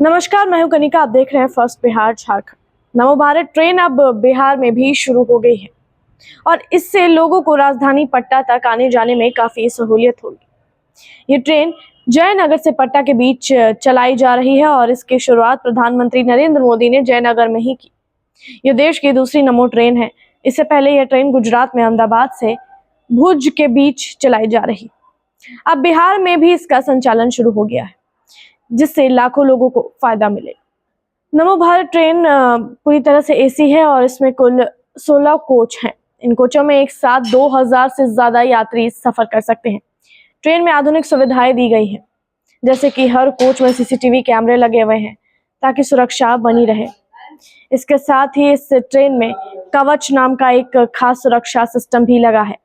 नमस्कार, मैं हूं कनिका। आप देख रहे हैं फर्स्ट बिहार झारखंड। नमो भारत ट्रेन अब बिहार में भी शुरू हो गई है और इससे लोगों को राजधानी पटना तक आने जाने में काफी सहूलियत होगी। ये ट्रेन जयनगर से पटना के बीच चलाई जा रही है और इसकी शुरुआत प्रधानमंत्री नरेंद्र मोदी ने जयनगर में ही की। ये देश की दूसरी नमो ट्रेन है। इससे पहले यह ट्रेन गुजरात में अहमदाबाद से भुज के बीच चलाई जा रही। अब बिहार में भी इसका संचालन शुरू हो गया है, जिससे लाखों लोगों को फायदा मिलेगा। नमो भारत ट्रेन पूरी तरह से एसी है और इसमें कुल 16 कोच हैं। इन कोचों में एक साथ 2000 से ज्यादा यात्री सफर कर सकते हैं। ट्रेन में आधुनिक सुविधाएं दी गई हैं, जैसे कि हर कोच में सीसीटीवी कैमरे लगे हुए हैं ताकि सुरक्षा बनी रहे। इसके साथ ही इस ट्रेन में कवच नाम का एक खास सुरक्षा सिस्टम भी लगा है,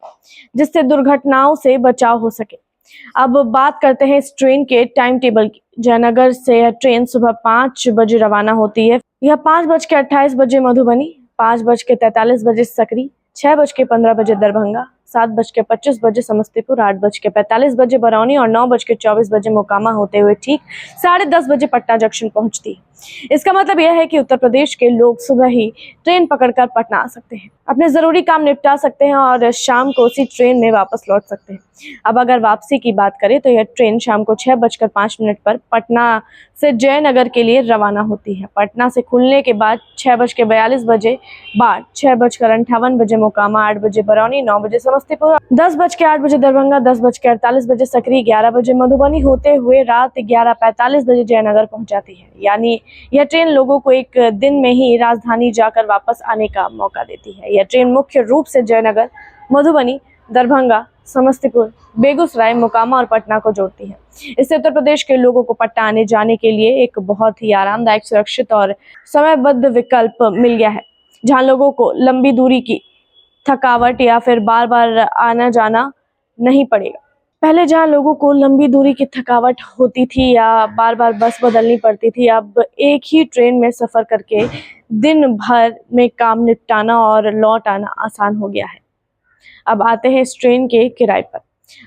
जिससे दुर्घटनाओं से बचाव हो सके। अब बात करते हैं इस ट्रेन के टाइम टेबल की। जयनगर से यह ट्रेन सुबह 5 बजे रवाना होती है। यह 5:28 बजे मधुबनी, 5:43 बजे सकरी, 6:15 दरभंगा, 7:25 समस्तीपुर, 8:45 बजे बरौनी और 9:24 मोकामा होते हुए ठीक 10:30 पटना जंक्शन पहुंचती है। इसका मतलब यह है कि उत्तर प्रदेश के लोग सुबह ही ट्रेन पकड़कर पटना आ सकते हैं, अपने जरूरी काम निपटा सकते हैं और शाम को उसी ट्रेन में वापस लौट सकते हैं। अब अगर वापसी की बात करें तो यह ट्रेन शाम को 6:05 पर पटना से जयनगर के लिए रवाना होती है। पटना से खुलने के बाद 6:42 बाद 6:58 मोकामा, 8 बजे बरौनी, 9 बजे समस्तीपुर, 10:08 दरभंगा, 10:48 सकरी, 11 बजे मधुबनी होते हुए रात 11:45 बजे जयनगर पहुंच जाती है। यानी यह ट्रेन लोगों को एक दिन में ही राजधानी जाकर वापस आने का मौका देती है। यह ट्रेन मुख्य रूप से जयनगर, मधुबनी, दरभंगा, समस्तीपुर, बेगूसराय, मोकामा और पटना को जोड़ती है। इससे उत्तर प्रदेश के लोगों को पटना आने जाने के लिए एक बहुत ही आरामदायक, सुरक्षित और समयबद्ध विकल्प मिल गया है, जहां लोगों को लंबी दूरी की थकावट या फिर बार बार आना जाना नहीं पड़ेगा। पहले जहाँ लोगों को लंबी दूरी की थकावट होती थी या बार बार बस बदलनी पड़ती थी, अब एक ही ट्रेन में सफर करके दिन भर में काम निपटाना और लौट आना आसान हो गया है। अब आते हैं इस ट्रेन के किराए पर।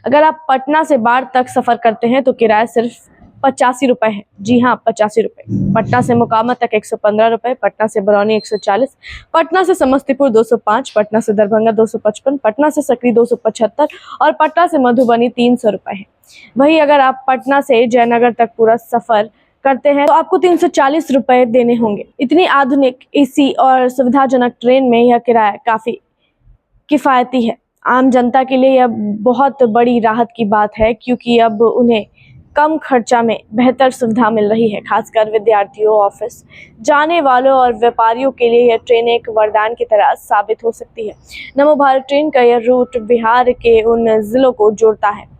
अगर आप पटना से बाढ़ तक सफर करते हैं तो किराया सिर्फ 85 रुपए है। जी हाँ, 85 रुपए। पटना से मोकामा तक 115 रुपए, पटना से बरौनी 140, पटना से समस्तीपुर 205, पटना से दरभंगा 255, पटना से सकरी 275 और पटना से मधुबनी 300 रुपए है। वही अगर आप पटना से जयनगर तक पूरा सफर करते हैं तो आपको 340 रुपए देने होंगे। इतनी आधुनिक, एसी और सुविधाजनक ट्रेन में यह किराया काफी किफायती है। आम जनता के लिए यह बहुत बड़ी राहत की बात है, क्योंकि अब उन्हें कम खर्चा में बेहतर सुविधा मिल रही है। खासकर विद्यार्थियों, ऑफिस जाने वालों और व्यापारियों के लिए यह ट्रेन एक वरदान की तरह साबित हो सकती है। नमो भारत ट्रेन का यह रूट बिहार के उन जिलों को जोड़ता है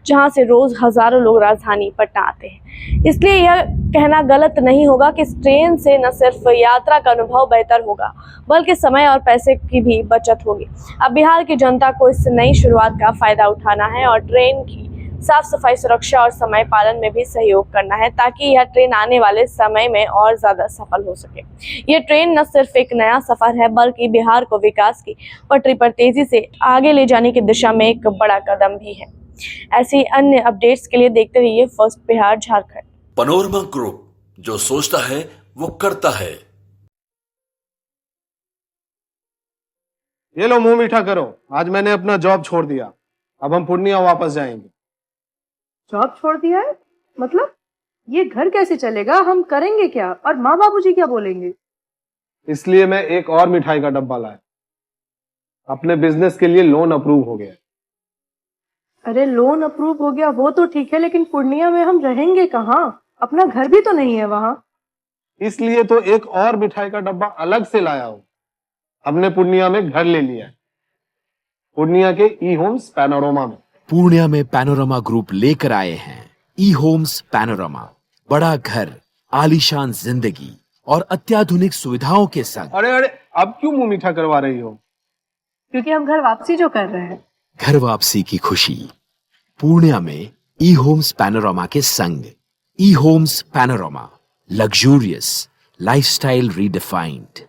जहां से रोज हजारों लोग राजधानी पटना आते हैं। इसलिए यह कहना गलत नहीं होगा कि इस ट्रेन से न सिर्फ यात्रा का अनुभव बेहतर होगा, बल्कि समय और पैसे की भी बचत होगी। अब बिहार की जनता को इस नई शुरुआत का फायदा उठाना है और ट्रेन की साफ सफाई, सुरक्षा और समय पालन में भी सहयोग करना है, ताकि यह ट्रेन आने वाले समय में और ज्यादा सफल हो सके। यह ट्रेन न सिर्फ एक नया सफर है, बल्कि बिहार को विकास की पटरी पर तेजी से आगे ले जाने की दिशा में एक बड़ा कदम भी है। ऐसी अन्य अपडेट्स के लिए देखते रहिए first Bihar Jharkhand. Panorama group, जो सोचता है वो करता है। ये लो, मुंह मीठा करो। आज मैंने अपना जॉब छोड़ दिया। अब हम पूर्णिया वापस जाएंगे। जॉब छोड़ दिया है? मतलब ये घर कैसे चलेगा? हम करेंगे क्या? और माँ बाबूजी क्या बोलेंगे? इसलिए मैं एक और मिठाई का डब्बा लाया। अपने बिजनेस के लिए लोन अप्रूव हो गया। अरे लोन अप्रूव हो गया वो तो ठीक है, लेकिन पूर्णिया में हम रहेंगे कहाँ? अपना घर भी तो नहीं है वहां। इसलिए तो एक और मिठाई का डब्बा अलग से लाया हूं। हमने पूर्णिया में घर ले लिया है, पूर्णिया के ई होम्स पैनोरमा में। पूर्णिया में पैनोरमा ग्रुप लेकर आए हैं ई होम्स पैनोरमा। बड़ा घर, आलीशान जिंदगी और अत्याधुनिक सुविधाओं के संग। अरे अरे, अब क्यों मुंह मीठा करवा रही हो? क्योंकि हम घर वापसी जो कर रहे हैं। घर वापसी की खुशी पूर्णिया में ई होम्स पैनोरमा के संग। E homes panorama, luxurious lifestyle redefined.